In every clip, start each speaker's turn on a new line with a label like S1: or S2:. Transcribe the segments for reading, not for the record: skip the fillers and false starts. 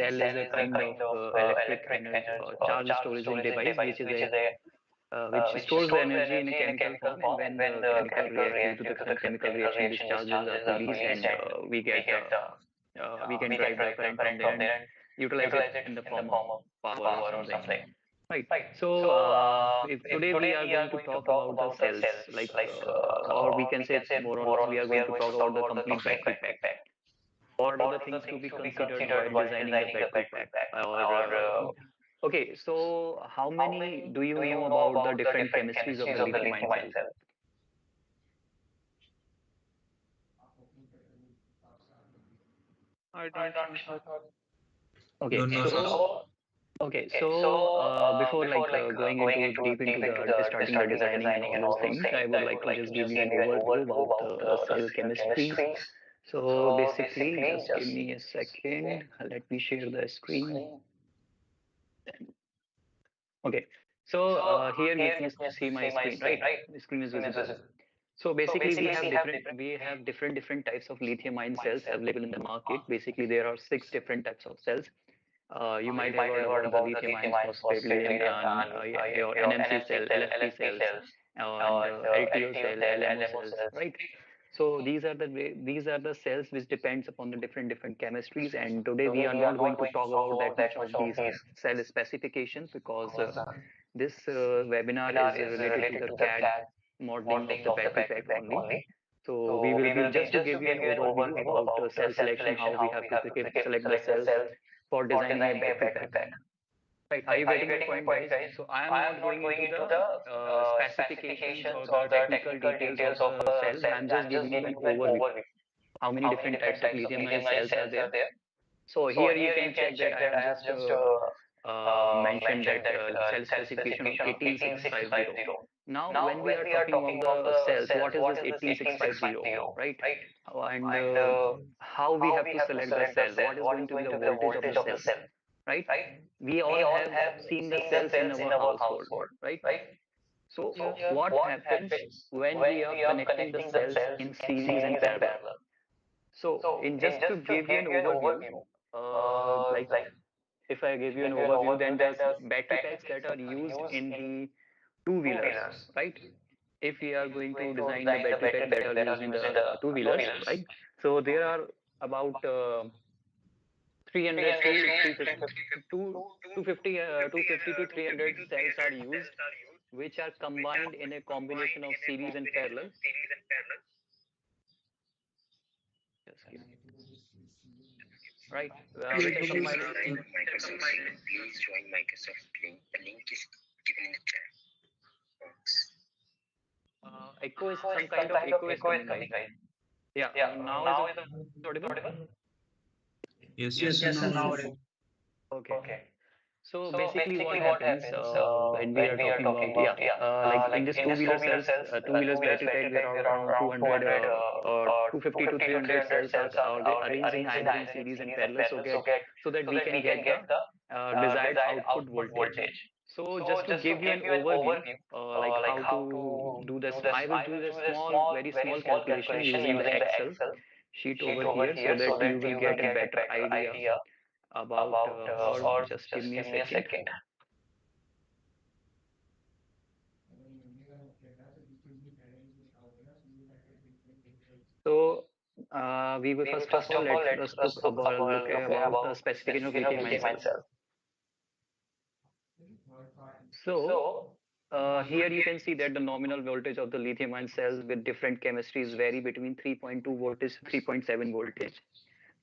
S1: cell is a kind of electric energy charge storage device, which is a which stores the energy in a chemical form, and when the chemical react due to the chemical reaction, these charges are released, and we can drive the current from there and utilize it in the form of power or something. Right. So if today we are going to talk about the cells, like, or we can say more or less, we are going to talk about the complete battery pack. What are the things to be considered while designing the battery pack? Okay, so how many do you know about the different chemistries of the lithium-ion cell?
S2: I don't know, sir.
S1: Okay, so before going into deep into the starting the designing and all those things, I would like to just give you an overview about the cell chemistries. So basically, just give me a second. Let me share the screen. Okay, so here you can see my screen, right? The screen is visible. So basically, we have different types of lithium-ion cells available in the market. Basically, there are 6 different types of cells. You might have heard about the lithium-ion phosphate, lithium, and your NMC cell, LFP cells, and LTO cell, LMO cells, right? So these are the cells which depends upon the different chemistries. And today we are not going to talk about that much of these cell specifications, because this webinar is related to the CAD modeling of the battery pack only. So we will be just to give you an overview about cell selection, how we have to select the cells for designing a battery pack. Right, are you getting my point, guys? So I am not going into the specifications or the technical details of the cell. I'm just giving you an overview. How many different types of lithium-ion cells are there? So here you can check that I have just mentioned that cell specification of 18650. Now, when we are talking about the cells, what is this 18650, right? And how we have to select the cell? What is going to be the voltage of the cell? Right? We all have seen the cells in our household, right? So what happens when we are connecting the cells in series and parallel? So in just to give you an overview, like if I give you an overview, then there's battery packs that are used in the two-wheelers, right? If we are going to design the battery pack that are used in the two-wheelers, right? So there are about 300 to 250 to 300 cells are used, which are combined in a combination of series and parallel. Just give me. Right. Which are combined.
S3: Microsoft Link. Please join Microsoft Link. The link is given in the chat box.
S1: Echo is some kind of echo is coming, right? Yeah. Now is it audible?
S2: Yes, now audible.
S1: Okay. So basically, what happens when we are talking about like in this two-wheeler cells, two-wheelers battery pack, there are around 200 or 250 to 300 cells are arranged in either in series and parallel, so that we can get the desired output voltage. So just to give you an overview, like how to do this, I will do this very small calculation using the Excel sheet over here, so that you will get a better idea about or just give me a second. So we will first of all let's look about the specification of lithium-ion cell. So here you can see that the nominal voltage of the lithium-ion cells with different chemistries vary between 3.2 voltage to 3.7 voltage.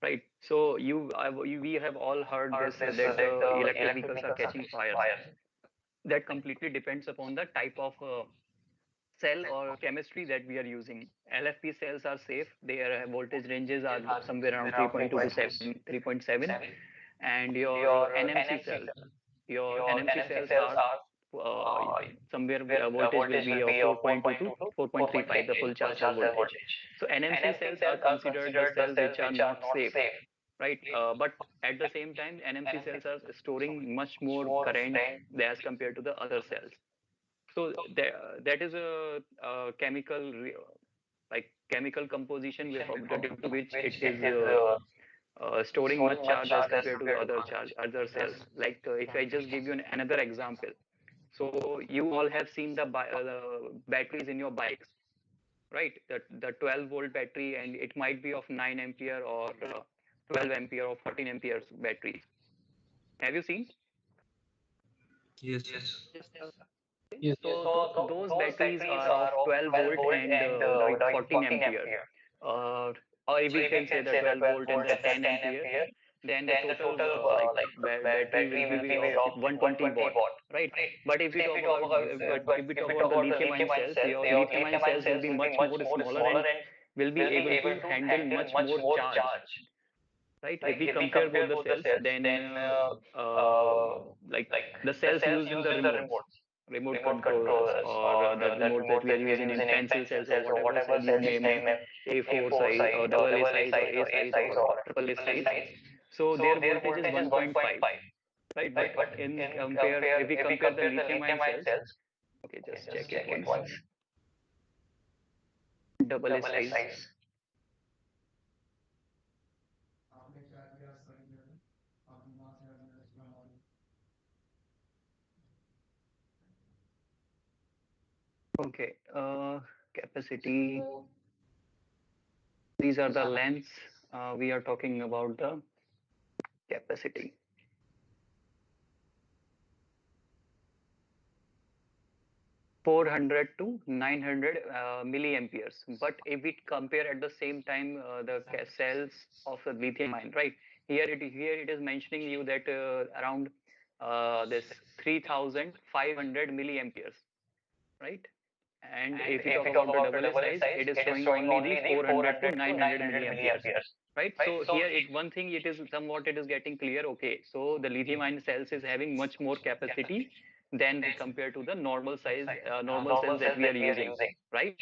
S1: Right. So we have all heard this that the electric vehicles are catching fire. That completely depends upon the type of cell or chemistry that we are using. LFP cells are safe. Their voltage ranges are somewhere around 3.2 to 3.7, and your NMC cells are somewhere voltage will be 4.2 to 4.35, the full charge cell voltage. So NMC cells are considered the cells which are not safe, right? But at the same time, NMC cells are storing much more current as compared to the other cells. So that is a chemical composition due to which it is storing much charge as compared to the other cells. Like if I just give you another example, so you all have seen the batteries in your bikes, right? The 12-volt battery, and it might be of 9 ampere or 12 ampere or 14 amperes batteries. Have you seen?
S2: Yes, sir.
S4: Yes.
S1: So those batteries are of 12 volt and like 14 ampere, uh, or we can say the 12 volt and the 10 ampere. Then the total like battery will be of 120 watt, right? But if we talk about the lithium ion cells, your lithium ion cells will be much more smaller and will be able to handle much more charge, right? If we compare both the cells, then like the cells used in the remote controllers, or the remote that we are using in pencil cells or whatever cell you name them, A4 size or double A size or A size or triple A size. So their voltage is 1.5, right? But in compare, if we compare the lithium ion cells, okay, just check it once. Double A size. Okay, capacity. These are the lengths. We are talking about the capacity. 400 to 900 milliamperes. But if we compare at the same time the cells of the lithium ion, right? Here it is mentioning you that around this 3,500 milliamperes, right? And if we talk about the double A size, it is showing only the 400 to 900 milliamperes, right? So here one thing it is somewhat it is getting clear. Okay, so the lithium ion cells is having much more capacity than compared to the normal size normal cells that we are using, right?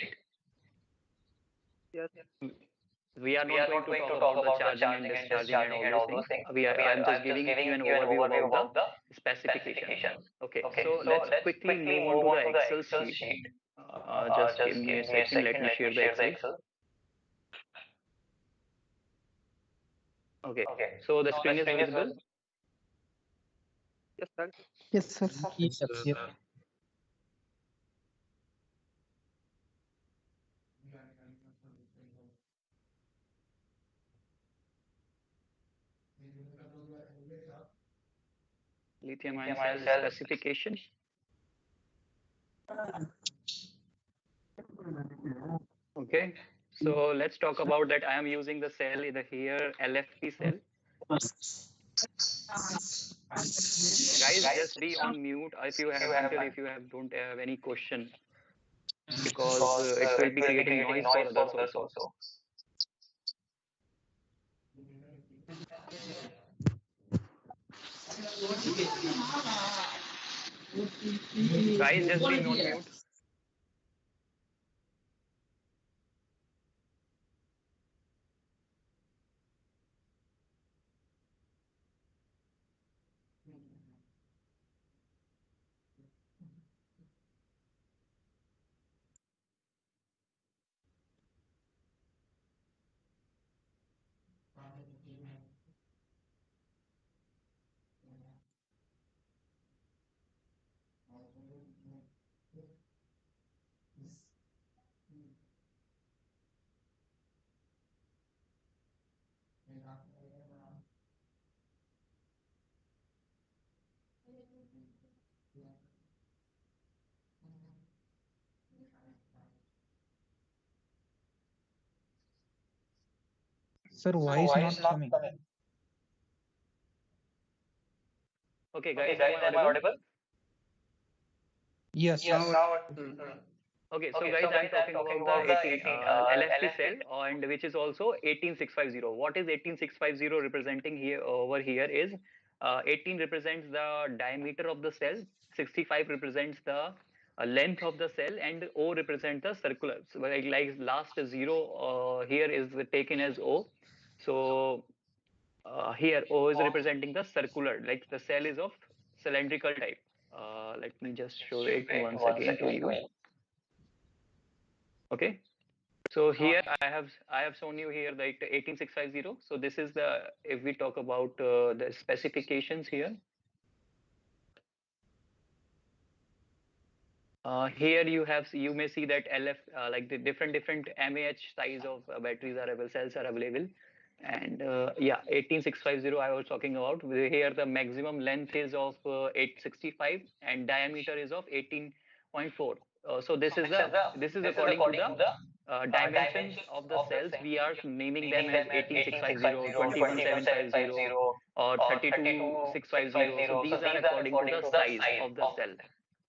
S4: Yes.
S1: We are not going to talk about the charging and discharging and all those things. I'm just giving you an overview about the specification. Okay, so let's quickly move on to the Excel sheet. Just give me a second. Let me share the Excel. Okay, so the screen is visible.
S4: Yes, sir.
S5: Yes, sir.
S2: Yes, sir.
S5: Yep.
S1: Lithium ion cell specification. Okay, so let's talk about that. I am using the cell in the here LFP cell. Guys, just be on mute if you have until if you don't have any question, because it will be creating noise for others also. Guys, just be on mute.
S5: Sir, why is not coming?
S1: Okay, guys, am I audible?
S5: Yes.
S1: Okay, so guys, I'm talking about the 18 LFP cell, and which is also 18650. What is 18650 representing here over here is 18 represents the diameter of the cell, 65 represents the length of the cell, and O represents the circular. So like last zero here is taken as O. So here O is representing the circular, like the cell is of cylindrical type. Let me just show it once again to you. Okay, So here I have shown you here like 18650. So this is the, if we talk about the specifications here. Here you may see that LF like the different mAh size of batteries are available, cells are available, and yeah, 18650 I was talking about. Here the maximum length is of 865 and diameter is of 18.4. So this is according to the dimensions of the cells. We are naming them as 18650, 21750, or 32650. So these are according to the size of the cell.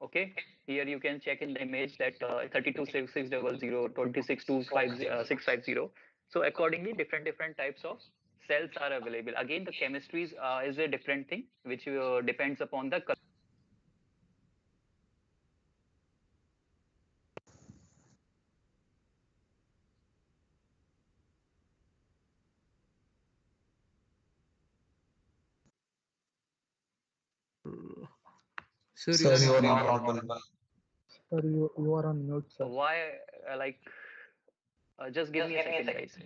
S1: Okay, here you can check in the image that 326600, 2625650. So accordingly, different types of cells are available. Again, the chemistries is a different thing, which depends upon the color.
S2: Sir,
S5: Sir,
S2: you
S5: you
S2: are
S5: are
S2: not
S5: not
S2: audible.
S5: Sir, you are on mute, sir.
S1: Why, like, just give me a second, guys.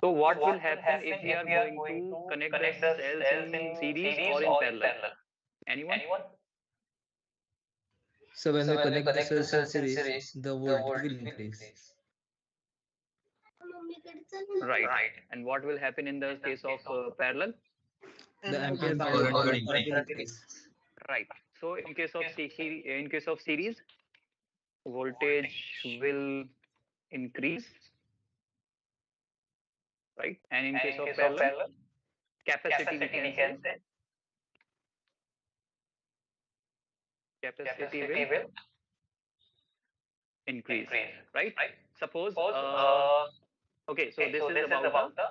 S1: So what will happen if we are going to connect the cells in series or in parallel? Anyone?
S2: So when we connect the cells in series, the voltage will increase.
S1: Right. And what will happen in the case of parallel?
S2: The ampere current will increase.
S1: Right. So in case of series, voltage will increase, right? And in case of parallel, capacity we can say capacity will increase, right? Suppose okay, so this is about the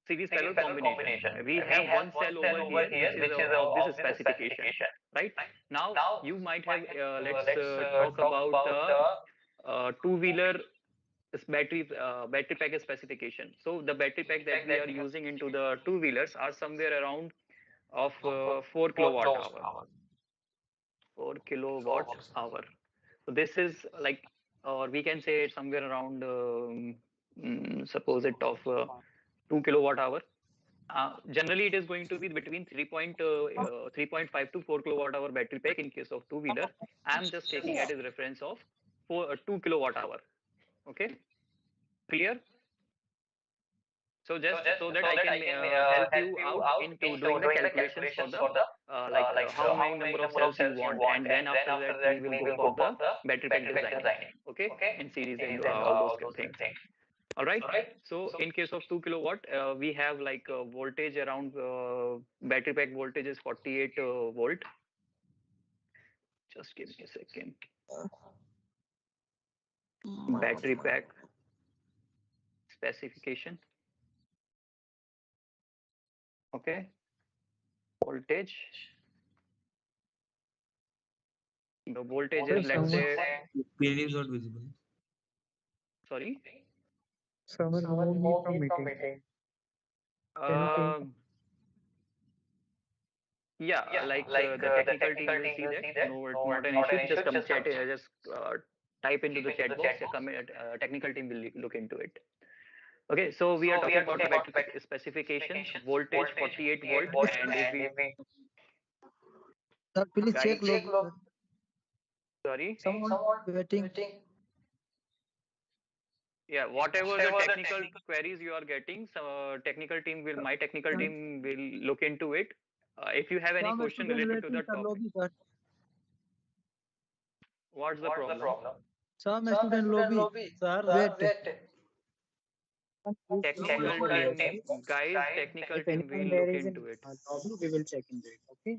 S1: series parallel combination. We have one cell over here which is of this specification, right? Now you might have let's talk about the two-wheeler battery pack specification. So the battery pack that we are using into the two-wheelers are somewhere around of 4 kilowatt hour. 4 kilowatt hour. So this is like, or we can say it's somewhere around suppose it of 2 kilowatt hour. Generally, it is going to be between 3.5 to 4 kilowatt hour battery pack in case of two-wheeler. I'm just taking it as reference of 2 kilowatt hour. Okay, clear? So just so that I can help you out into doing the calculations for the how many number of cells you want, and then after that we will go for the battery pack designing. Okay, in series and all those things. All right. So in case of 2 kilowatt, we have like voltage around battery pack voltage is 48 volt. Just give me a second. Battery pack specification. Okay. Voltage. The voltage is, let's say,
S2: Screen is not visible.
S1: sorry.
S5: Someone remove me from meeting.
S1: Yeah, like the technical team will see that. No, not an issue. Just come chat. Just type into the chat box. Technical team will look into it. Okay, so we are talking about the battery specifications. Voltage 48 volt, and if we
S5: Sir, please
S1: guys,
S5: check log.
S1: sorry.
S5: Someone waiting.
S1: Yeah, whatever the technical queries you are getting, so my technical team will look into it. If you have any question related to the topic, what's the problem?
S5: Some student lobby. Sir, wait.
S1: Technical team, guys, technical team will look into it.
S5: Lobby, we will check into it. Okay.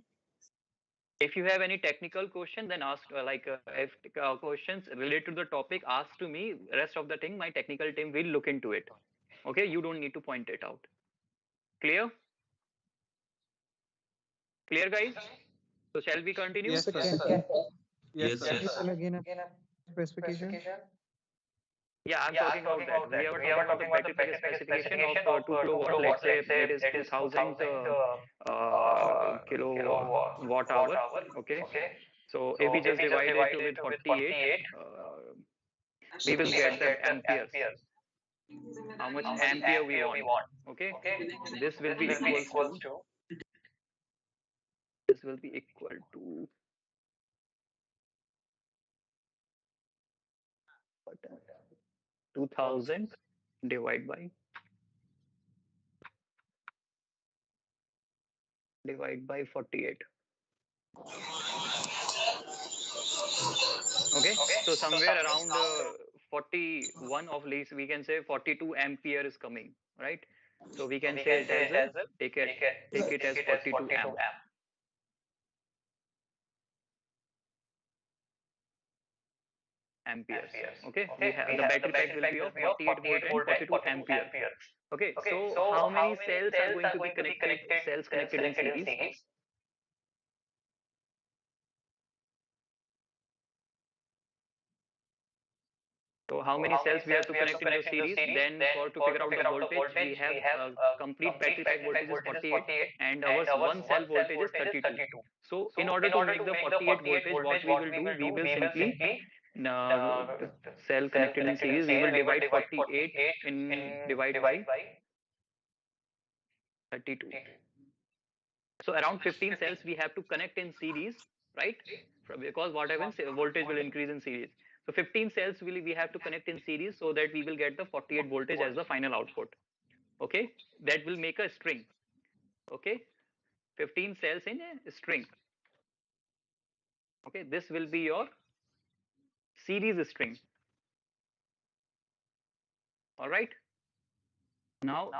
S1: If you have any technical question, then ask if questions related to the topic, ask to me. Rest of the thing, my technical team will look into it. Okay, you don't need to point it out. Clear? Clear, guys? So shall we continue?
S4: Yes, sir.
S2: Yes, sir.
S5: Again, specification.
S1: Yeah, I'm talking about that. We are talking about the battery pack specification of 2 kilowatt. Let's say it is 2000 kilowatt hour. Okay. So if we just divide it with 48, we will get the amperes. How much ampere we want? Okay. This will be equals to. This will be equal to. 2000 divided by 48. Okay, so somewhere around 41 of least, we can say 42 ampere is coming, right? So we can say it as a take it as 42 amp. Amperes. Okay, we have the battery pack will be of 48 volt and 42 ampere. Okay, so how many cells are going to be connected? Cells connected in series. So how many cells we have to connect in the series? Then to figure out the voltage, we have complete battery pack voltage is 48 and our one cell voltage is 32. So in order to make the 48 voltage, what we will do, we will simply cell connected in series, we will divide 48 in divide by 32. So around 15 cells we have to connect in series, right? Because what happens, voltage will increase in series. So 15 cells we have to connect in series so that we will get the 48 voltage as the final output. Okay, that will make a string. Okay, 15 cells in a string. Okay, this will be your series string. All right. Now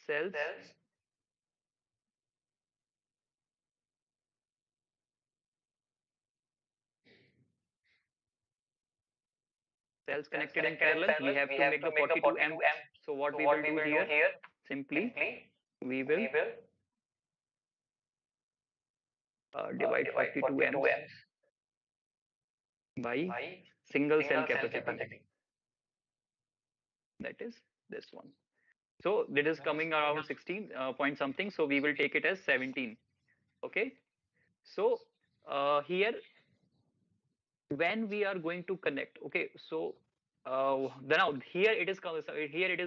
S1: cells connected in parallel, we have to make the 42 amps. So what we will do here, simply we will divide 42 amps by single cell capacity. That is this one. So it is coming around 16 point something. So we will take it as 17. Okay. So here when we are going to connect, okay, so now here it is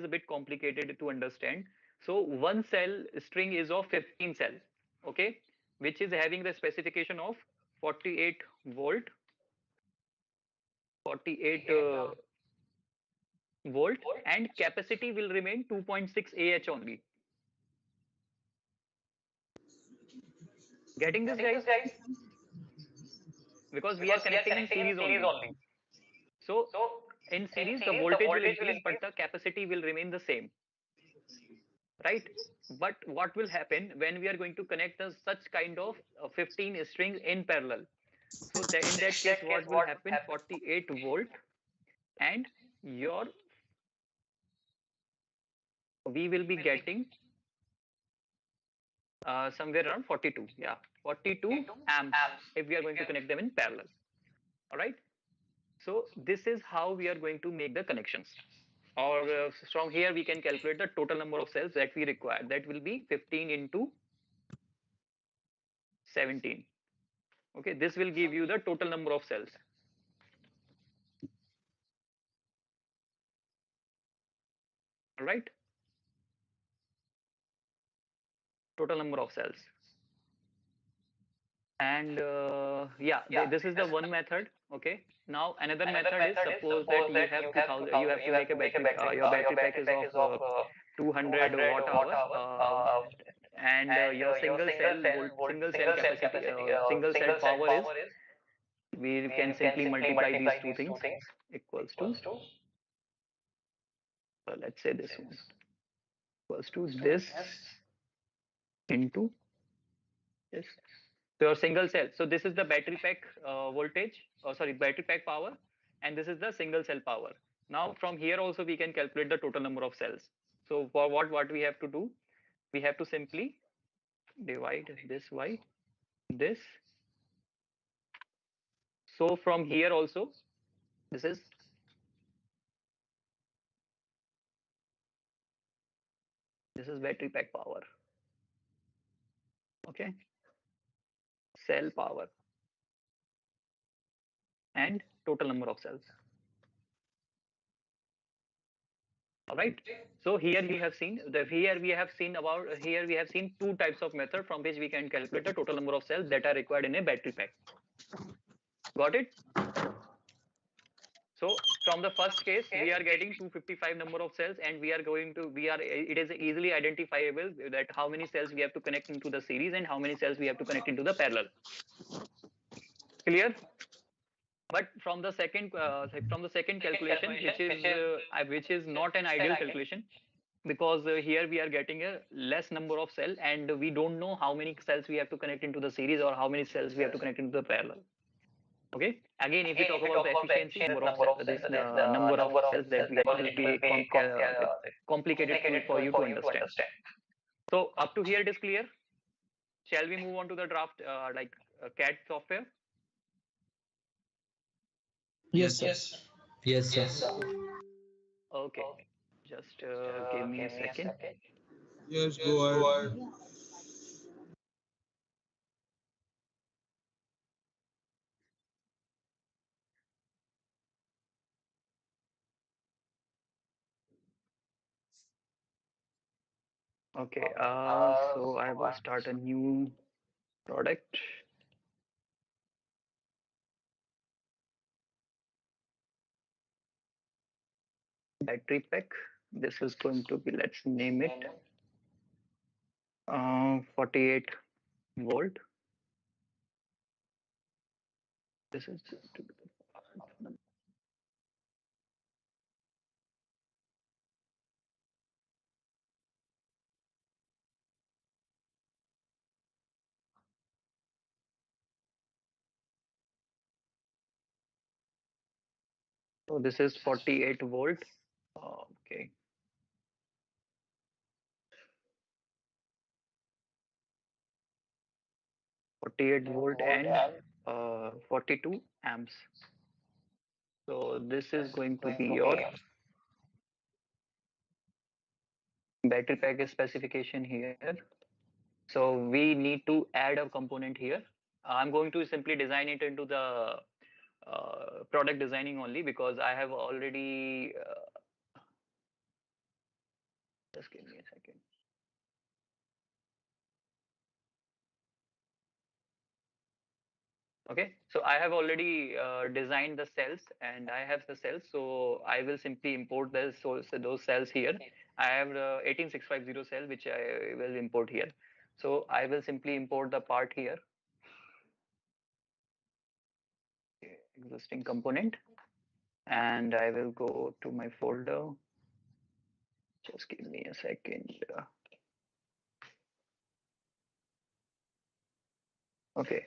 S1: a bit complicated to understand. So one cell string is of 15 cells, okay, which is having the specification of 48 volt, 48 volt, and capacity will remain 2.6 Ah only. Getting this, guys? Because we are connecting in series only. So in series, the voltage will increase, but the capacity will remain the same, right? But what will happen when we are going to connect such kind of 15 strings in parallel? So in that case, what will happen? 48 volt, and your we will be getting somewhere around 42, yeah, 42 amps if we are going to connect them in parallel. All right. So this is how we are going to make the connections. Or from here we can calculate the total number of cells that we require. That will be 15 into 17. Okay, this will give you the total number of cells. All right. Total number of cells. And yeah, this is the one method. Okay. Now another method is, suppose that you have 2000, you have to make a battery. Your battery pack is of 200 watt hour, and your single cell capacity, single cell power is, we can simply multiply these two things, equals to, let's say this one, equals to this into this. So your single cell. So this is the battery pack voltage, or sorry, battery pack power, and this is the single cell power. Now from here also we can calculate the total number of cells. So for what we have to do, we have to simply divide this by this. So from here also, this is battery pack power. Okay, cell power and total number of cells. All right. So here we have seen two types of method from which we can calculate the total number of cells that are required in a battery pack. Got it? So from the first case, we are getting 255 number of cells, and it is easily identifiable that how many cells we have to connect into the series and how many cells we have to connect into the parallel. Clear? But from the second calculation, which is not an ideal calculation, because here we are getting a less number of cell, and we don't know how many cells we have to connect into the series or how many cells we have to connect into the parallel. Okay. Again, if we talk about the efficiency, number of cells that we have will be complicated for you to understand. So up to here it is clear. Shall we move on to the draft CAD software?
S2: Yes, sir. Yes, sir.
S1: Okay. Just give me a second.
S4: Yes, go ahead.
S1: Okay. So I will start a new product. Battery pack. This is going to be, let's name it 48 volt. This is going to be the so this is 48 volt. Okay. 48 volt and 42 amps. So this is going to be your battery pack specification here. So we need to add a component here. I'm going to simply design it into the product designing only, because I have already just give me a second. Okay, so I have already designed the cells and I have the cells, so I will simply import so those cells here. I have the 18650 cell which I will import here. So I will simply import the part here, existing component, and I will go to my folder. Just give me a second. Okay.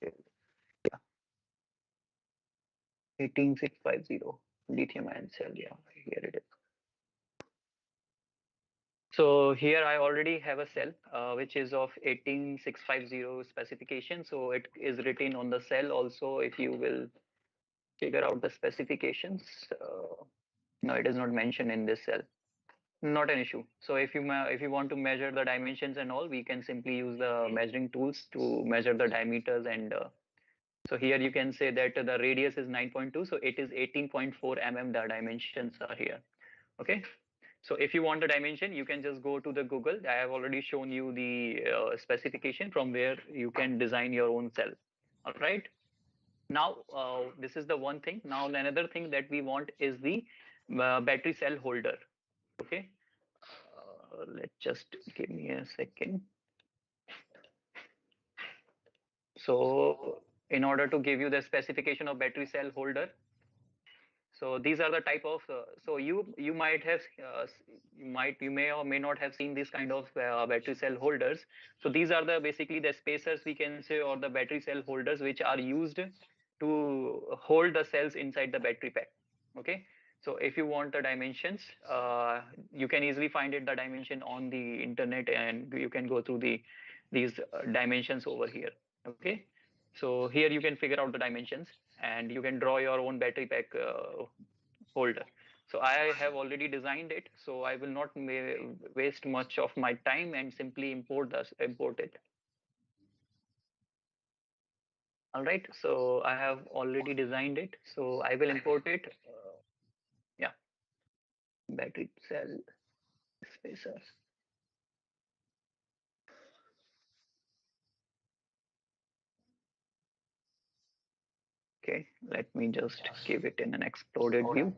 S1: Yeah, 18650 lithium ion cell. Yeah, here it is. So here I already have a cell which is of 18650 specification. So it is written on the cell also. If you will figure out the specifications, no, it is not mentioned in this cell. Not an issue. So if you want to measure the dimensions and all, we can simply use the measuring tools to measure the diameters. And so here you can say that the radius is 9.2, so it is 18.4 mm. The dimensions are here. Okay. So if you want the dimension, you can just go to the Google. I have already shown you the specification from where you can design your own cell. All right. Now, this is the one thing. Now, another thing that we want is the battery cell holder. Okay. Let's just give me a second. So in order to give you the specification of battery cell holder, so these are the type of so you might have you may or may not have seen this kind of battery cell holders. So these are the basically the spacers, we can say, or the battery cell holders which are used to hold the cells inside the battery pack. Okay, so if you want the dimensions, you can easily find it the dimension on the internet, and you can go through these dimensions over here. Okay, so here you can figure out the dimensions and you can draw your own battery pack holder. So I have already designed it, so I will not waste much of my time and simply import it. All right, so I have already designed it, so I will import it. Yeah, battery cell spacer. Okay, let me just give it in an exploded view.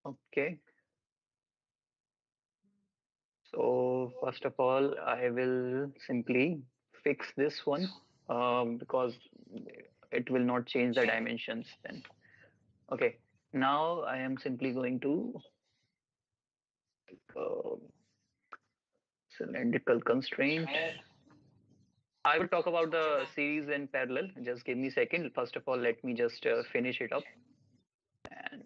S1: Okay, so first of all, I will simply fix this one because it will not change the dimensions then. Okay, now I am simply going to uh, cylindrical constraint. I will talk about the series in parallel. Just give me a second. First of all, let me just finish it up. And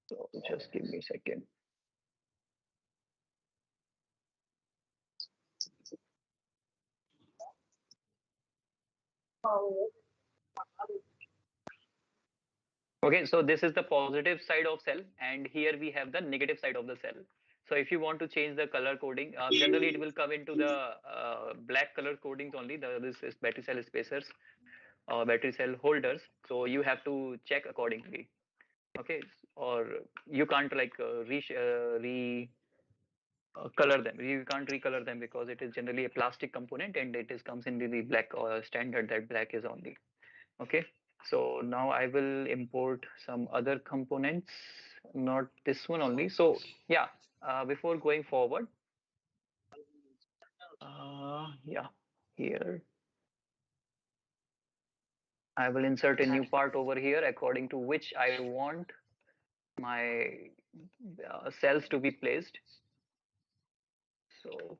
S1: so just give me a second. Okay, so this is the positive side of cell, and here we have the negative side of the cell. So if you want to change the color coding, generally it will come into the black color codings only. This is battery cell spacers or battery cell holders. So you have to check accordingly. Okay, or you can't like re color them. You can't recolor them because it is generally a plastic component and it is comes in the black standard that black is only. Okay, so now I will import some other components, not this one only. So yeah, before going forward, yeah, here I will insert a new part over here according to which I want my cells to be placed. So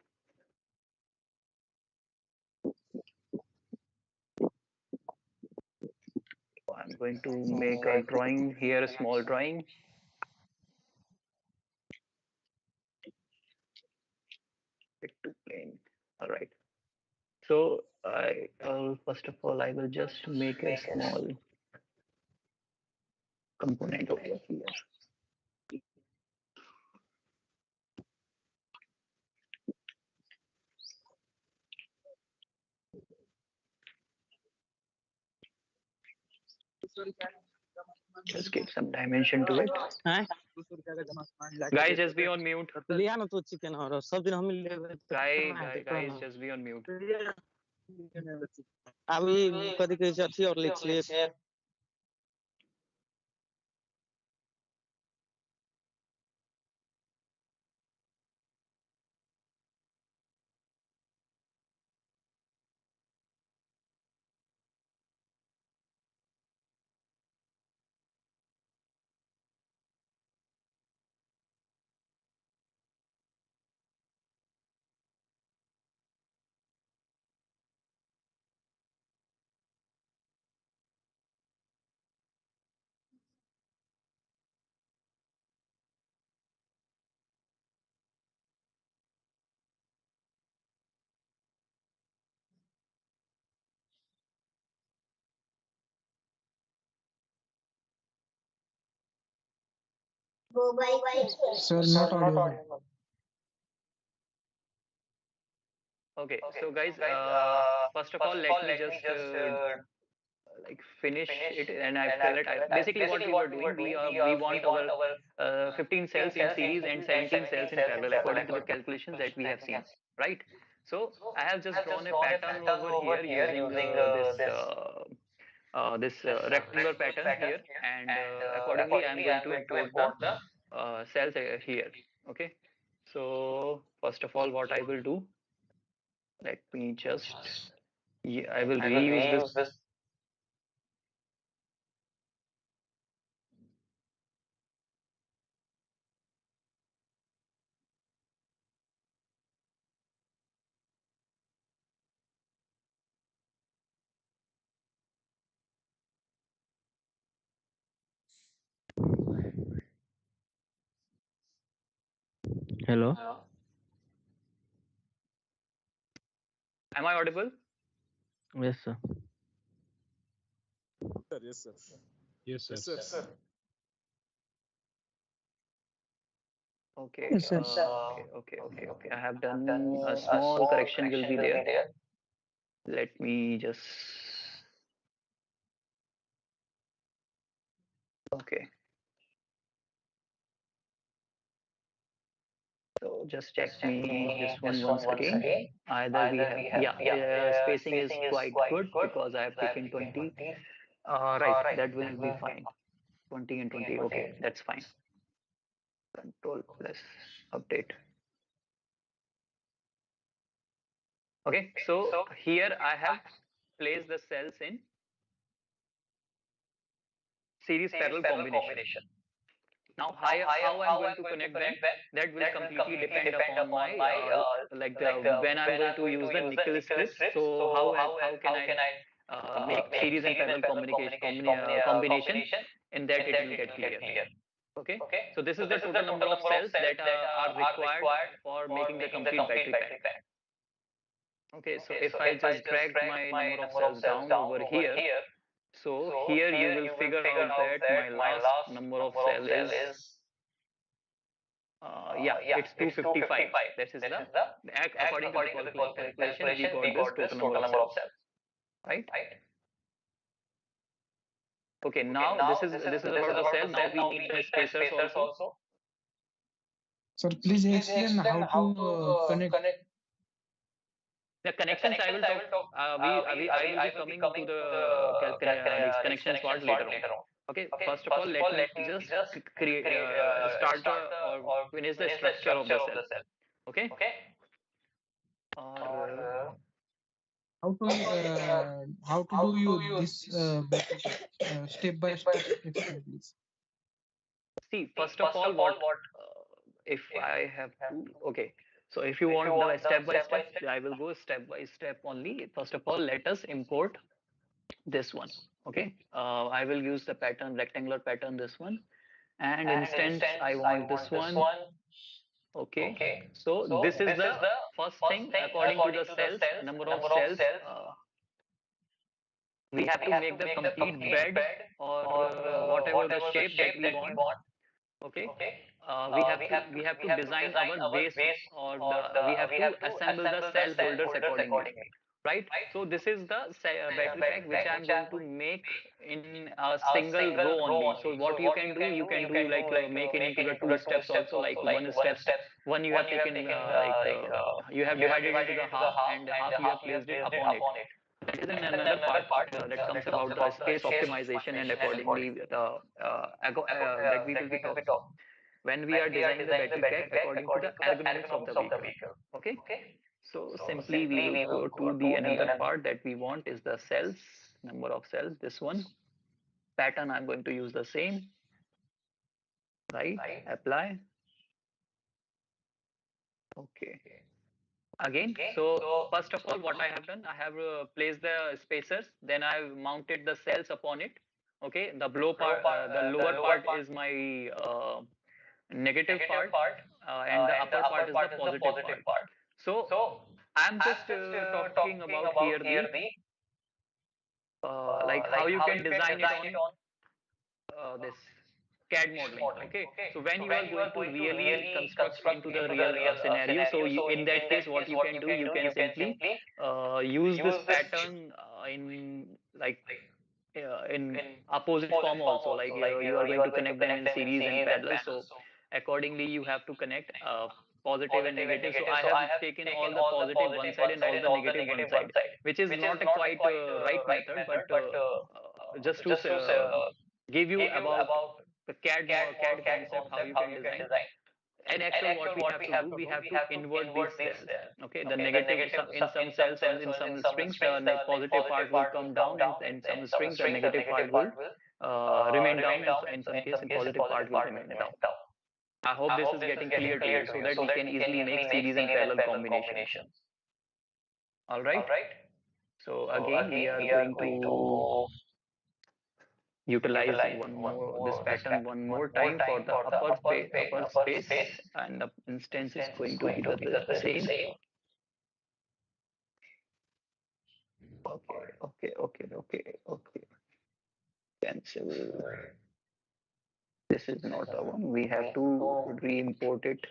S1: I'm going to make a drawing here, a small drawing. Pick to plane. All right. So I first of all I will just make a small. component over here. Just give some dimension to it. Guys, just be on mute.
S2: लिया ना तो chicken और सब दिन हम लेवे तो
S1: Guys, just be on mute.
S2: अभी कदी के अच्छी और लिख लिए
S5: Sir, not audible.
S1: Okay, so guys, first of all, let me just like finish it, and I feel that basically what we were doing, we want our 15 cells in series and 17 cells in parallel according to the calculations that we have seen, right? So I have just drawn a pattern over here using this rectangular pattern here, and accordingly I am going to import the cells here. Okay, so first of all, what I will do, let me just, I will reuse this.
S2: Hello
S1: Am I audible?
S2: Yes sir
S4: Yes, sir.
S1: Okay,
S5: Yes, sir.
S1: okay. I have done a small correction will be there. Let me just, okay. So just check me this one once again. Either we have, yeah, spacing is quite good because I have taken 20. Right, that will be fine. 20 and 20, okay, that's fine. Control plus update. Okay, so here I have placed the cells in series parallel combination. Now how I'm going to connect them, that will completely depend upon my like the when I'm going to use the nickel strips. So how can I make series and parallel combination, in that it will get clear. Okay, so this is the total number of cells that are required for making the complete battery pack. Okay, so if I just drag my number of cells down over here, so here you will figure out that my last number of cell is yeah, it's 255. This is the according to the calculation we got this total number of cells, right? Okay, now this is about the cell. Now we need the spacers also.
S5: Sir, please explain how to connect.
S1: The connections I will talk. I will be coming to the this connections part later on. Okay, first of all, let me just create start the or finish the structure of the cell. Okay. Or
S5: How to do you this step by step explain, please.
S1: see, first of all, what if I have to? Okay, so if you want the step by step, I will go step by step only. First of all, let us import this one. Okay, I will use the pattern, rectangular pattern, this one, and instance I want this one. Okay, so this is the first thing according to the cells, number of cells we have to make the complete bed or whatever the shape that we want. Okay, we have to design our base, or we have to assemble the cell holders accordingly, right? So this is the battery pack which I'm going to make in a single row only. So what you can do, you can do like make it into the two steps also. Like one steps, one you have taken you have divided into the half, and half you have placed it upon it. That is another part that comes about the space optimization, and accordingly that we will be talking when we are designing the battery pack according to the ergonomics of the vehicle. Okay, so simply we will go to the another part that we want is the cells, number of cells. This one pattern I'm going to use the same, right? Apply. Okay. Again, so first of all, what I have done, I have placed the spacers, then I have mounted the cells upon it. Okay, the the lower part is my negative part, and the upper part is the positive part. So I'm just talking about here the like how you can design it on this CAD modeling. Okay, so when you are going to really construct into the real scenario, so in that case, what you can do, you can simply use this pattern in like in opposite form also. Like you are going to connect them in series and parallel. So accordingly, you have to connect positive and negative. So I have taken all the positive one side and all the negative one side, which is not a quite right method, but just to give you about the CAD concept, how you can design. In actual, what we have to do, we have to invert these cells. Okay, the negative in some cells or in some strings, the positive part will come down, and in some strings, the negative part will remain down, and in some case, the positive part will remain down. I hope this is getting clear to you, so that we can easily make series and parallel combinations. All right. So again, we are going to utilize one more this pattern one more time for the upper space, and the instance is going to be the same. Okay. Cancel. This is not the one. We have to re-import it.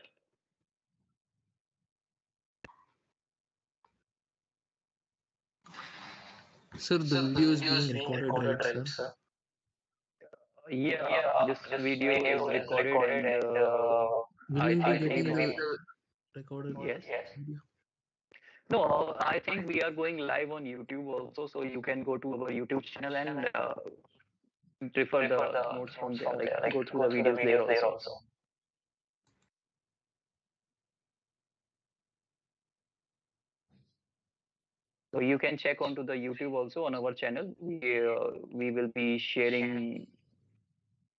S2: Sir, the video is being recorded, right, sir?
S1: Yeah, this video is recorded, and
S2: Will
S1: I
S2: you be
S1: think
S2: getting
S1: we
S2: the recorded
S1: yes.
S2: video?
S1: No, I think we are going live on YouTube also, so you can go to our YouTube channel and refer the notes from there, like go through the videos there also. So you can check onto the YouTube also on our channel. We will be sharing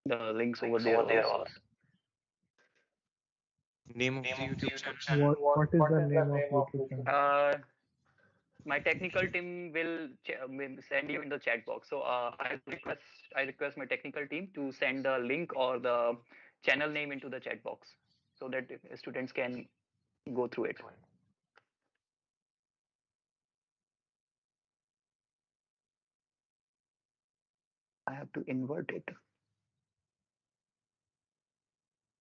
S1: the links over there also.
S4: Name of the YouTube channel.
S5: What is the name of YouTube channel?
S1: My technical team will send you in the chat box. So I request my technical team to send the link or the channel name into the chat box, so that students can go through it. I have to invert it.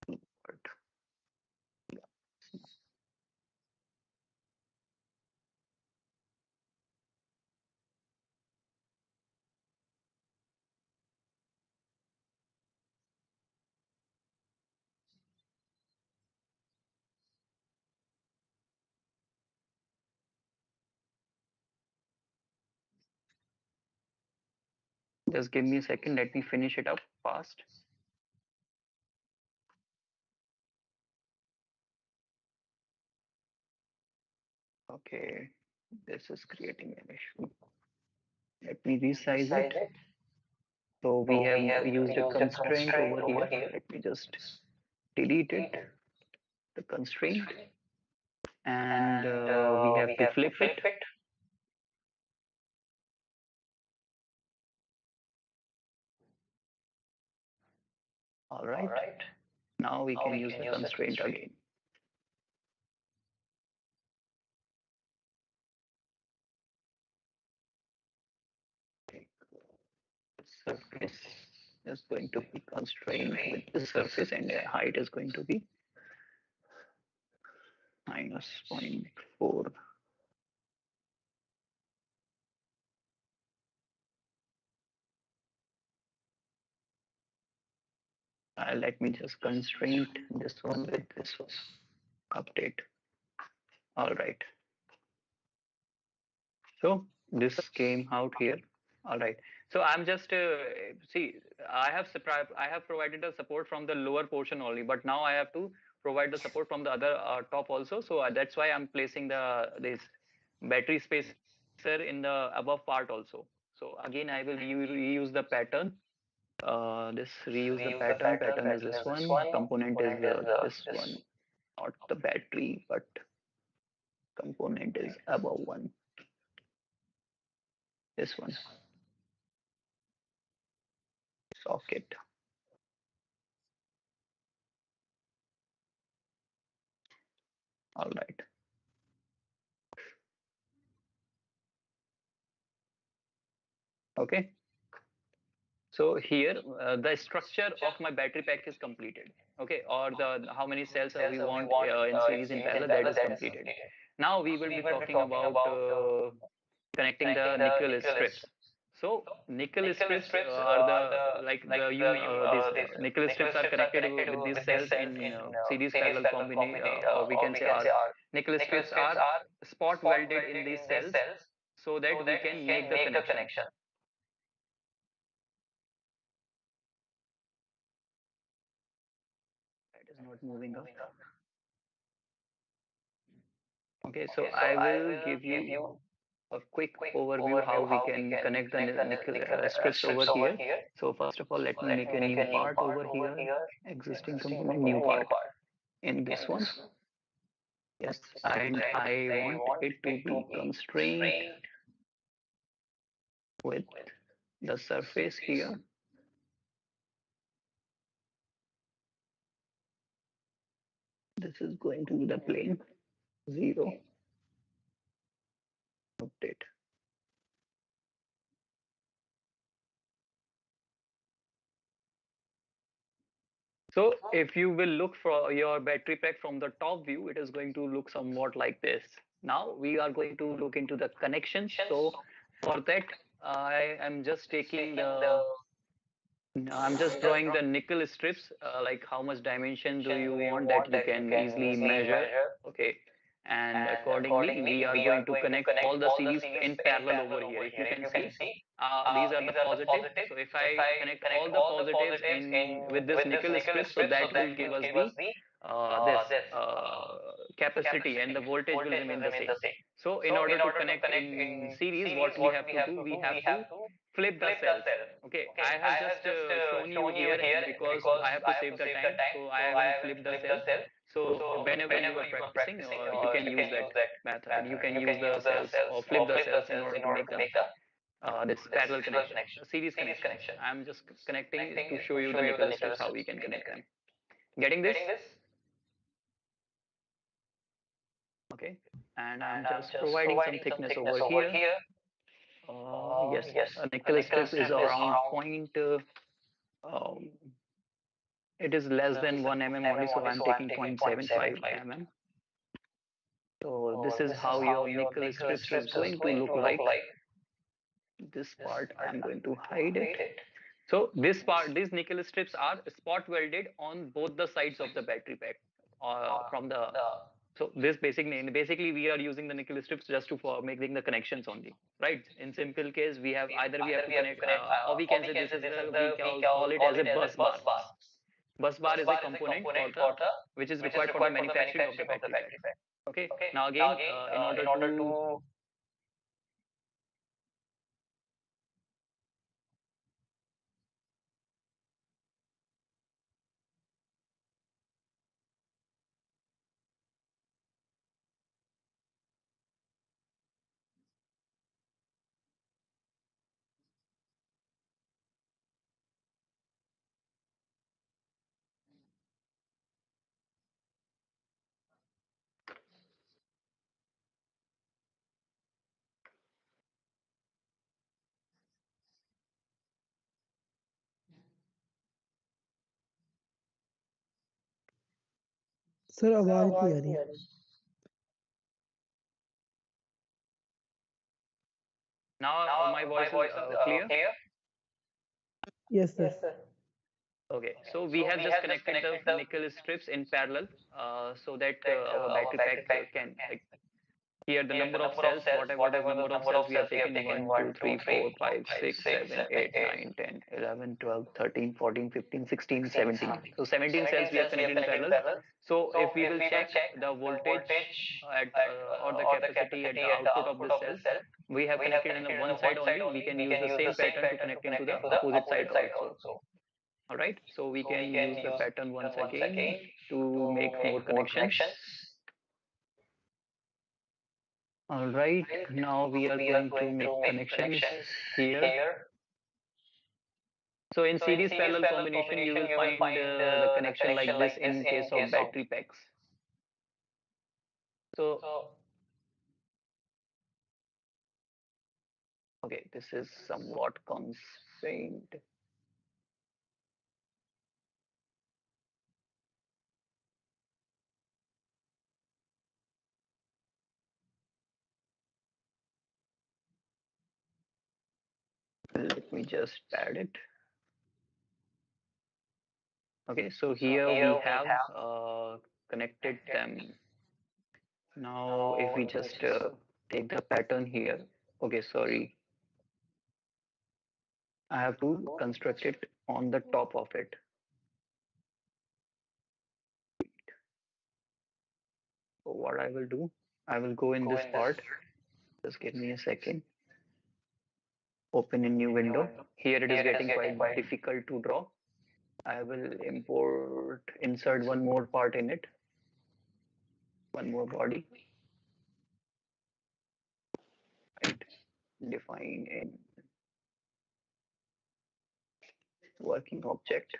S1: Invert. Yeah. Just give me a second. Let me finish it up fast. Okay, this is creating an issue. Let me resize it. So we have used a constraint over here. Let me just delete it, the constraint, and we have to flip it. All right. Now we can use the constraint again. Okay. surface is going to be constrained with this surface, and the height is going to be minus 0.4. Let me just constrain this one with this one. Update. All right. So this came out here. All right. So I'm just see. I have provided the support from the lower portion only, but now I have to provide the support from the other top also. So that's why I'm placing this battery spacer in the above part also. So again, I will reuse the pattern. This reuse the pattern. Pattern is this one. Component is this one. Not the battery, but component is above one. This one. Socket. All right. Okay. So here the structure of my battery pack is completed. Okay, or the how many cells we want in series in parallel, that is completed. Now we will be talking about connecting the nickel strips. So nickel strips are the like the these nickel strips are connected with these cells in series parallel combination, or we can say our nickel strips are spot welded in these cells so that we can make the connection. That is not moving up. Okay, so I will give you a quick overview how we can connect the nickel strips over here. So first of all, let me make a new part over here. Existing component, new part in this one. Yes, and I want it to be constrained with the surface here. This is going to be the plane 0. Update. So if you will look for your battery pack from the top view, it is going to look somewhat like this. Now we are going to look into the connections. So for that, I am just taking the, I'm just drawing the nickel strips, like how much dimension do you want that you can easily measure. Okay. And accordingly, we are going to connect all the series in parallel over here. If you can see, these are the positive. So if I connect all the positives in with this nickel strip, so that will give us the this capacity, and the voltage will remain the same. So in order to connect in series, what we have to do, we have to flip the cells. Okay, I have just shown you here because I have to save the time, so I haven't flipped the cells. So whenever you are practicing, you can use that method. You can use the cells or flip the cells in order to make the this parallel connection, a series connection. I'm just connecting to show you the nickel strips, how we can connect them. Getting this? Okay, and I'm just providing some thickness over here. Yes, a nickel strip is around um, it is less than 1 mm only, so I'm taking 0.75 mm. So this is how your nickel strips is going to look like. This part I'm going to hide it. So this part, these nickel strips are spot welded on both the sides of the battery pack. From the So this basically we are using the nickel strips just to for making the connections only, right? In simple case, we have either we have to connect, or we can say this is the call it as a bus bar. Bus bar is a component for the which is required for the manufacturing of the battery pack. Okay. Now again, in order to
S6: sir आवाज नहीं आ रही।
S1: Now my voice is clear.
S6: Yes sir.
S1: Okay, so we have just connected the nickel strips in parallel, so that our battery pack can, like, here the number of cells, whatever the number of cells we have taken, 1 2 3 4 5 6 7 8 9 10 11 12 13 14 15 16 17. So 17 cells we have connected in parallel. So if we will check the voltage at or the capacity at the output of the cell, we have connected in the one side only. We can use the same pattern to connect into the opposite side also. All right, so we can use the pattern once again to make more connections. All right, now we are going to make connections here. So in series parallel combination, you will find the connection like this in case of battery packs. So, okay, this is somewhat constrained. Let me just add it. Okay, so here we have connected them. Now, if we just take the pattern here, okay, sorry, I have to construct it on the top of it. So what I will do, I will go in this part. Just give me a second. Open a new window. Here it is getting quite difficult to draw. I will insert one more part in it, one more body. Right. Define in working object.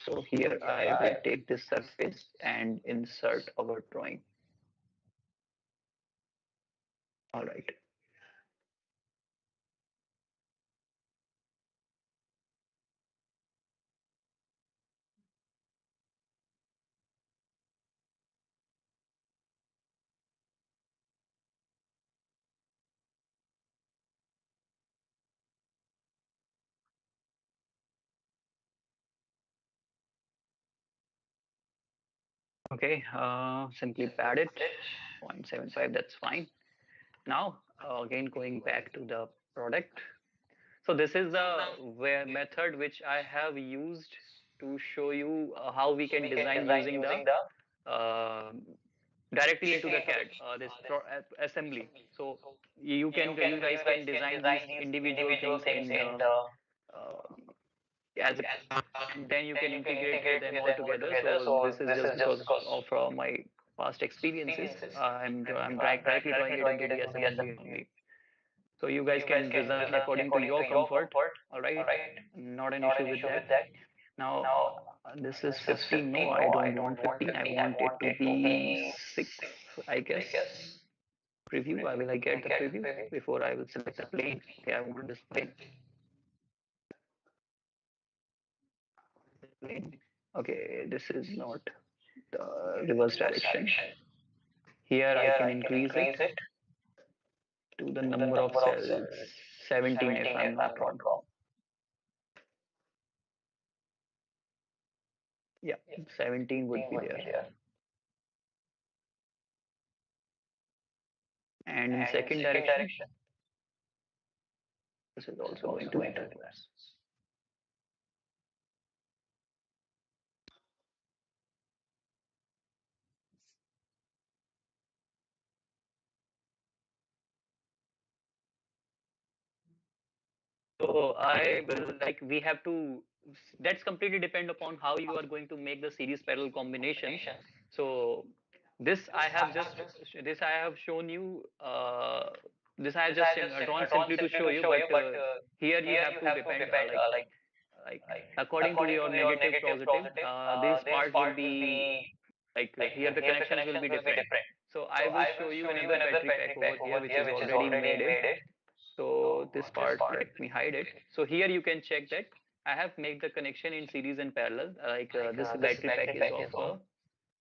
S1: So here I will take this surface and insert our drawing. All right. Okay, simply pad it, 0.75, that's fine. Now, again, going back to the product. So this is the method which I have used to show you how we can design using the directly into the CAD, assembly. So you guys can design these individual things in the as then you can integrate them all together. So this is just because of my past experiences. I'm directly drawing it into the assembly only. So you guys can design according to your comfort. All right, not an issue with that. Now this is 15. No, I don't want 15. I want it to be 6, I guess. Preview. I get the preview before I will select the plane. Okay, I want this plane. Okay, this is not the reverse direction. Here I can increase it to the number of cells, 17 if I'm not wrong. Yeah, 17 would be there. And in second direction, this is also going to be reverse. So I will, like, we have to, that's completely depend upon how you are going to make the series parallel combination. So this I have shown you, this I have just drawn simply to show you, but here you have to depend, like according to your negative positive, this part will be like here the connections will be different. So I will show you another battery pack over here which is already made in. So this part, let me hide it. So here you can check that I have made the connection in series and parallel. Like this battery pack is of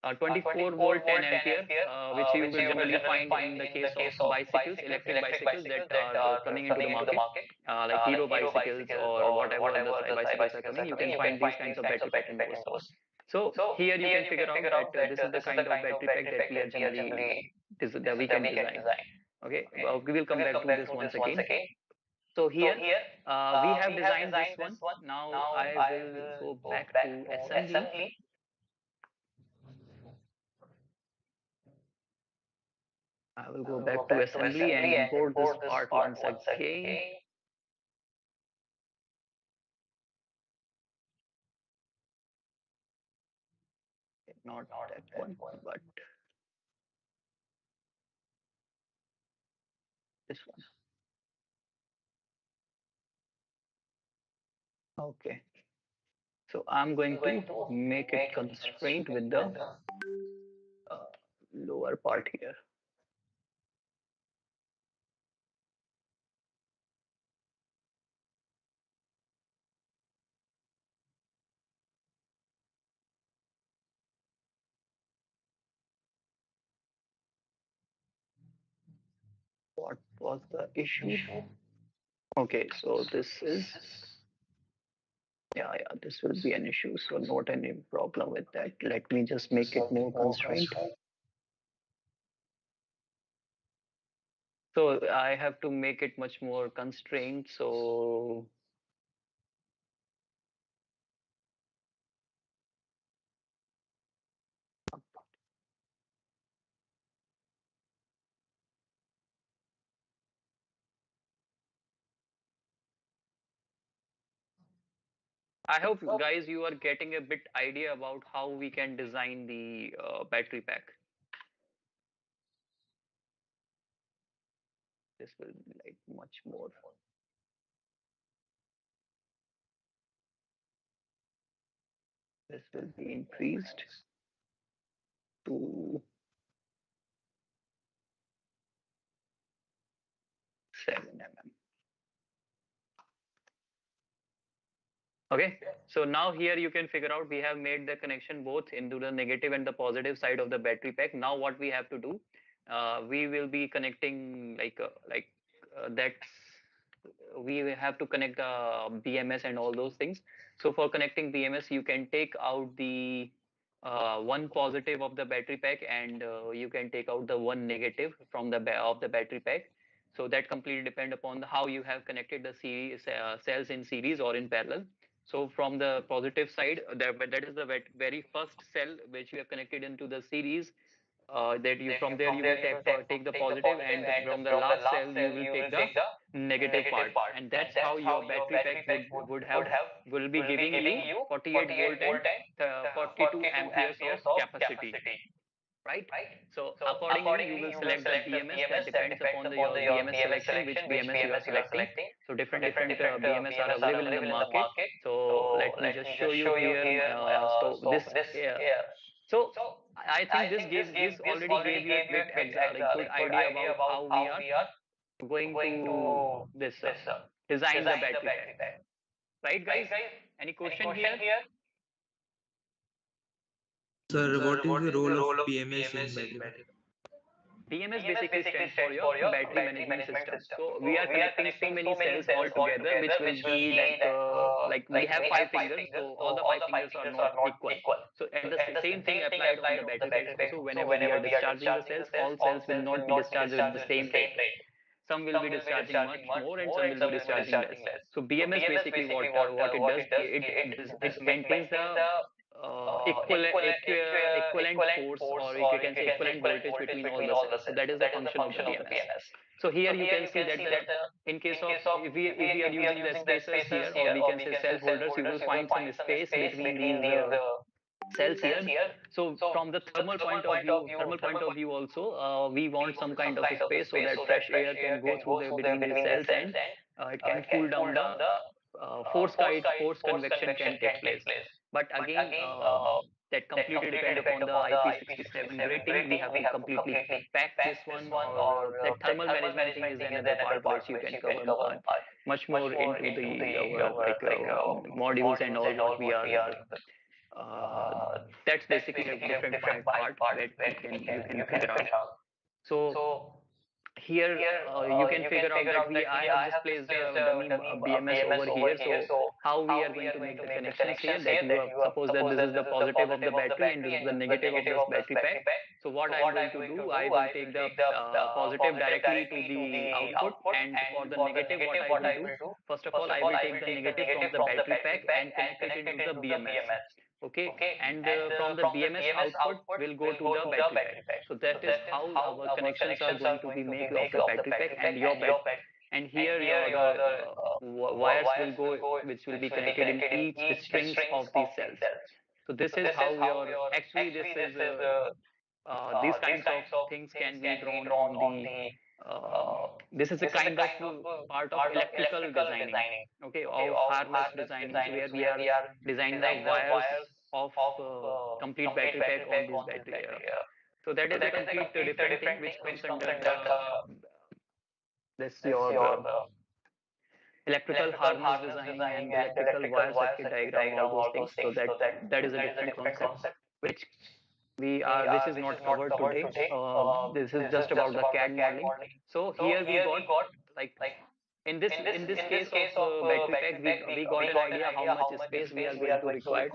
S1: 24-volt 10 ampere, which you will generally find in the case of bicycles, electric bicycles that are coming into the market, like Hero bicycles or whatever the bicycles are coming. You can find these kinds of battery pack in those. So here you can figure out that this is the kind of battery pack that we are generally that we can design. Okay, well, we will come back to this once again. So here we have designed this one. Now I will go back to assembly. I will go back to assembly and import this part once again. Not that one, but this one. Okay. So I'm going to make it constrained with the lower part here. What was the issue? Okay, so this is, yeah, this will be an issue. So not any problem with that. Let me just make it more constrained. So I have to make it much more constrained. So I hope guys you are getting a bit idea about how we can design the battery pack. This will be like much more. This will be increased to 7 mm. Okay, so now here you can figure out we have made the connection both into the negative and the positive side of the battery pack. Now what we have to do, we will be connecting that's we will have to connect BMS and all those things. So for connecting BMS, you can take out the one positive of the battery pack and you can take out the one negative from the of the battery pack. So that completely depend upon how you have connected the series cells in series or in parallel. So from the positive side, that is the very first cell which you have connected into the series. That you from there you will take the positive, and from the last cell you will take the negative part, and that's how your battery pack will be giving you 48 volt and 42 amperes of capacity, right? So accordingly you will select the BMS that depends upon your BMS selection, which BMS you are selecting. So different BMS are available in the market. So let me just show you here. So this so I think this already gave you a bit like good idea about how we are going to this design the battery pack, right guys? Any question here?
S2: Sir, what is the role of BMS in battery pack?
S1: BMS basically stands for your battery management system. So we are connecting so many cells all together, which will be like we have 5 fingers, so all the 5 fingers are not equal. So and the same thing applied on the battery packs also. Whenever we are discharging the cells, all cells will not be discharged with the same rate. Some will be discharging much more and some will be discharging less. So BMS basically what it does, it maintains the equivalent force, or you can say equivalent voltage between all the cells. So that is the function of the BMS. So here you can see that in case of if we are using the spacers here, or we can say cell holders, you will find some space between these cells here. So from the thermal point of view also, we want some kind of space so that fresh air can go through the between these cells, and it can cool down the forced convection can take place. But again, that completely depend upon the IP67 rating. We have to completely pack this one, or that thermal management thing is another part which you can cover much more into the modules and all what we are uh, that's basically a different part where you can figure out. So here you can figure out that I have just placed a dummy BMS over here. So how we are going to make the connections here, that you have suppose that this is the positive of the battery and this is the negative of this battery pack. So what I'm going to do, I will take the positive directly to the output, and for the negative what I will do, first of all I will take the negative from the battery pack and connect it into the BMS. Okay, and from the BMS output will go to the battery pack. So that is how our connections are going to be made of the battery pack and your bat. And here your the wires will go, which will be connected in each strings of these cells. So this is how your actually this is these kinds of things can be drawn on the this is a kind of part of electrical designing, okay, of harness designing, where we are designing the wires of complete battery pack on this battery. So that is a complete different thing which comes under the this your electrical harness design and electrical wire circuit diagram, all those things. So that is a different concept which which is not covered today. This is just about the CAD modeling. So here we got like in this case of battery pack, we got an idea how much space we are going to require.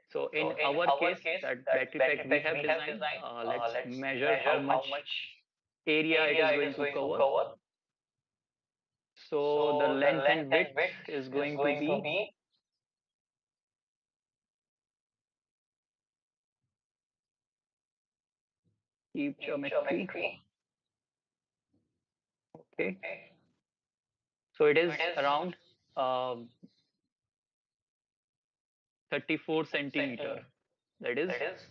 S1: So in our case, that battery pack we have designed, let's measure how much area it is going to cover. So the length and width is going to be keep geometry. Okay. So it is around 34 centimeter. That is this is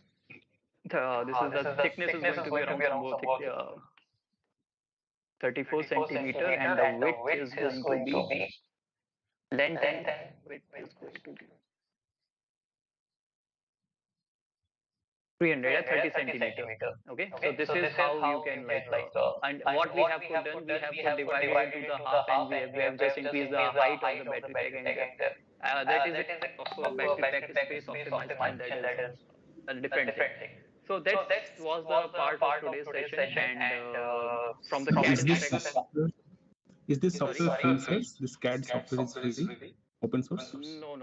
S1: the thickness is going to be around somewhat 34 centimeter, and the width is going to be length and width is going to be 330 centimeter. Okay, so this is how you can like and what we have put done, we have put divided into the half, and we have just increased the height of the battery pack, and that is it of battery pack space optimized, and that is a different thing. So that was the part of today's session, and from the CAD perspective.
S6: Is this
S1: Sorry?
S6: software free, sir? This CAD software is free, open source?
S1: No.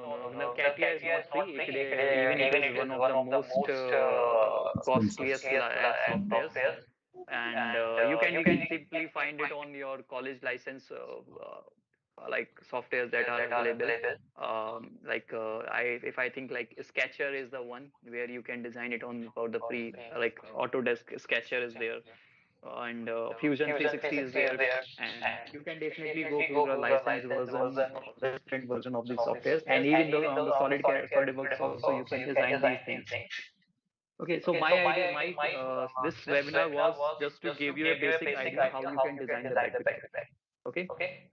S1: CATIA is not free. Even it is one of the most costliest softwares, and you can simply find it on your college license, like softwares that are available. If I think like Sketcher is the one where you can design it on for the free, like Autodesk Sketcher is there, and Fusion 360 is there, and you can definitely go for the licensed version or the different version of these softwares, and even though on the SolidWorks also you can design these things. Okay, so my idea, this webinar was just to give you a basic idea how you can design the battery pack. Okay,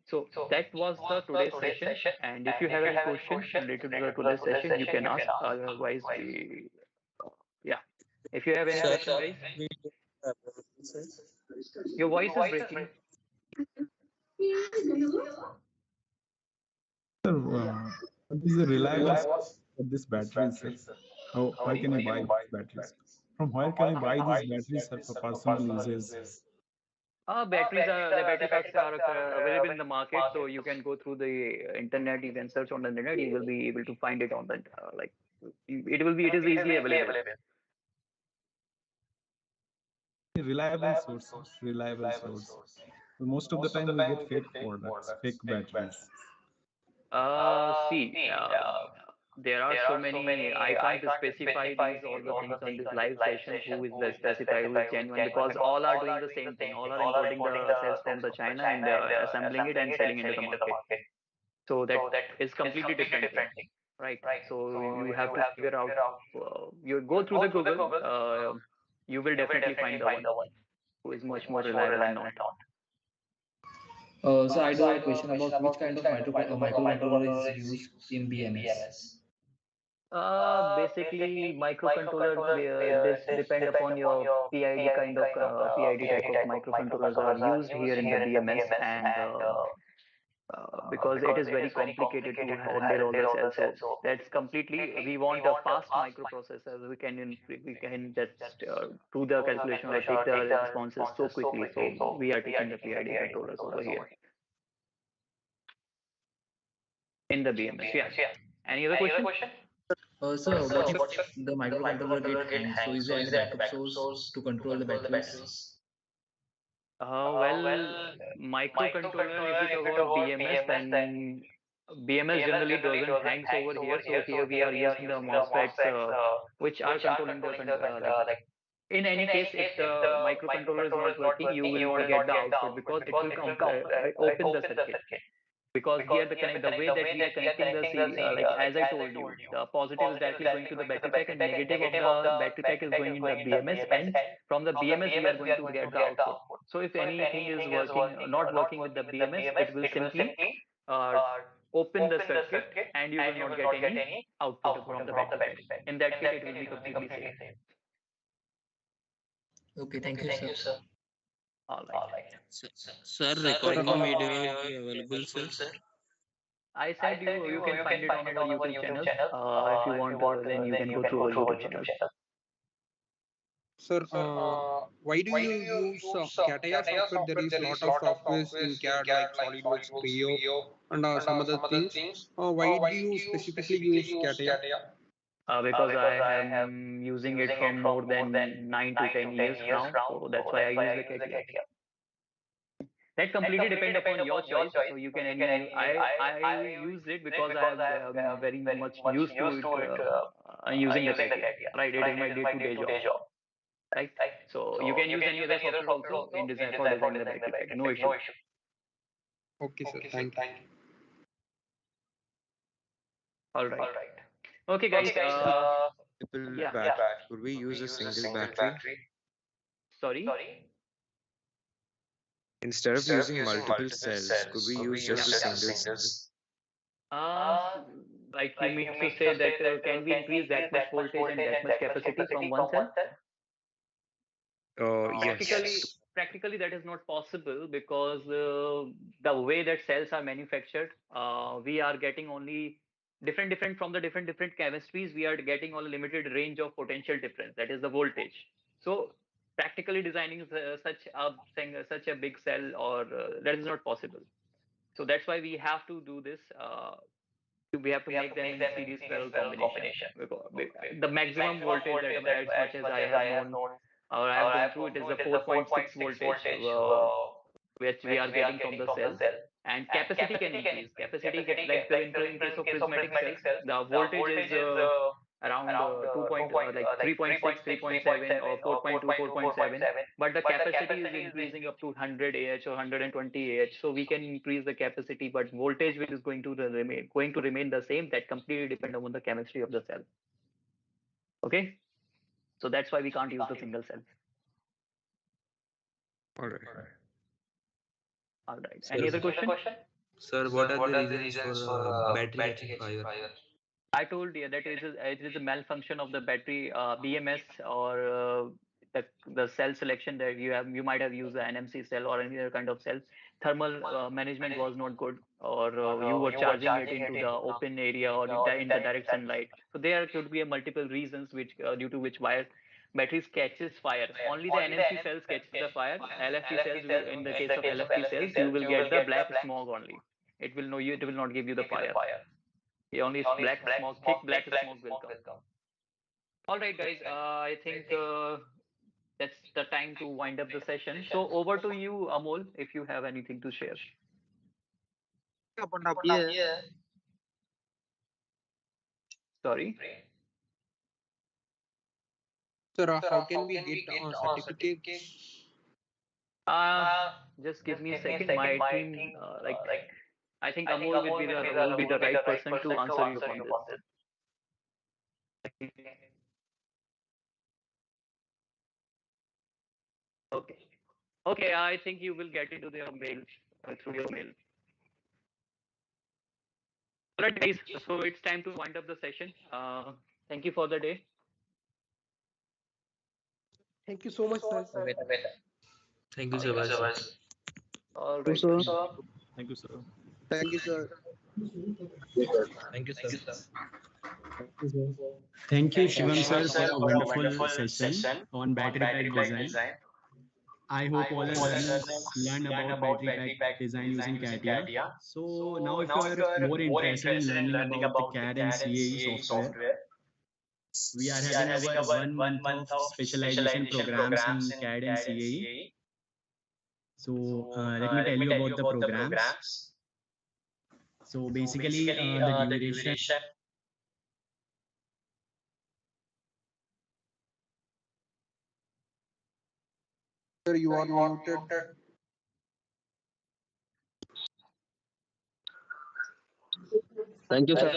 S1: so that was the today's session, and if you have any questions related to the today's session, you can ask. Otherwise, yeah, if you have any question, guys. Your voice is breaking.
S6: Sir, what is the reliable of this battery, sir? Where can I buy these batteries? From where can I buy these batteries, sir, for personal uses?
S1: The battery packs are available in the market, so you can go through the internet. You can search on the internet. You will be able to find it on the it is easily available.
S6: Reliable source. Most of the time we get fake products, fake batteries.
S1: There are so many. I can't specify these all the things on this live session. Who is the specify, who is genuine? Because all are doing the same thing. All are importing the cells from the China and assembling it and selling into the market. So that is completely different thing, right? So you have to figure out. You go through the Google. You will definitely find the one who is much more reliable and not.
S2: So I do have a question about which kind of microcontroller is used in BMS.
S1: Basically, microcontroller. This depend upon your PID kind of PID type of microcontrollers are used here in the BMS, and because it is very complicated to handle all the cells. So that's completely, we want a fast microprocessor. We can just do the calculation or take the responses so quickly. So we are taking the PID controllers over here in the BMS. Yeah. Any other question?
S2: Sir, what if the microcontroller get hanged? So is there any backup source to control the batteries?
S1: Well, microcontroller, if we talk about BMS, then BMS generally doesn't hangs over here. So here we are using the MOSFETs, which are controlling the like. In any case, if the microcontroller is not working, you will not get the output because it will open the circuit. Because here the way that we are connecting the like as I told you, the positive is directly going to the battery pack and negative of the battery pack is going in the BMS, and from the BMS we are going to get the output. So if anything is working not working with the BMS, it will simply uh, open the circuit and you will not get any output from the battery pack. In that case, it will be completely safe.
S2: Okay, thank you, sir.
S1: All right.
S4: Sir, recording video will be available, sir.
S1: I said you can find it on our YouTube channel. If you want, then you can go through our YouTube channel.
S5: Sir, why do you use CATIAV software? There is a lot of softwares in CAD like SolidWorks, Creo, and some other things. Why do you specifically use CATIAV?
S1: Because I am using it from more than 9 to 10 years now, so that's why I use the CATIA. That completely depend upon your choice. So you can I use it because I am very much used to it using the CATIA. Right, it is my day-to-day job. Right, so you can use any other software also in design for designing the battery pack. No issue.
S5: Okay, sir. Thank you.
S1: All right. Okay, guys.
S4: Multiple Could we use a single battery?
S1: Sorry.
S4: Instead of using multiple cells, could we use just a single cell?
S1: Like you mean to say that can we increase that much voltage and that much capacity from one cell?
S4: Yes.
S1: Practically that is not possible because the way that cells are manufactured, we are getting only different from the different chemistries. We are getting only limited range of potential difference. That is the voltage. So practically designing such a big cell or that is not possible. So that's why we have to do this. We have to make them in series parallel combination. The maximum voltage that as much as I have known or I have gone through, it is the 4.6 voltage which we are getting from the cell, and capacity can increase. Capacity like in case of prismatic cell, the voltage is around 3.6, 3.7 or 4.2, 4.7, but the capacity is increasing up to 100 Ah or 120 Ah. So we can increase the capacity, but voltage which is going to remain the same. That completely depends on the chemistry of the cell. Okay, so that's why we can't use the single cell.
S4: All right.
S1: Any other question?
S4: Sir, what are the reasons for battery catching fire?
S1: I told you that it is a malfunction of the battery BMS or the cell selection that you might have used the NMC cell or any other kind of cell. Thermal management was not good, or you were charging it into the open area or in the direct sunlight. So there could be multiple reasons which due to which batteries catches fire. Only the NMC cells catches the fire. LFP cells, in the case of LFP cells, you will get the black smoke only. It will not give you the fire. Only black smoke, thick black smoke will come. All right, guys. I think that's the time to wind up the session. So over to you, Amol, if you have anything to share. Sorry.
S5: Sir, how can we get certificates?
S1: Just give me a second. My team, I think Amol will be the right person to answer you on this. Okay, I think you will get into their mail through your mail. All right, guys. So it's time to wind up the session. Thank you for the day.
S7: Thank you so much, sir.
S4: Thank you, sir.
S1: All right.
S6: Thank you, sir.
S5: Thank you, sir.
S2: Thank you, sir.
S8: Thank you, Shivam sir, for a wonderful session on battery pack design. I hope all our learners learn about battery pack design using CATIA. So now if you are more interested in learning about the CAD and CAE software, we are having our 1 month of specialization programs in CAD and CAE. So let me tell you about the programs. So basically the duration.
S5: Sir, you are muted.
S2: Thank you, sir.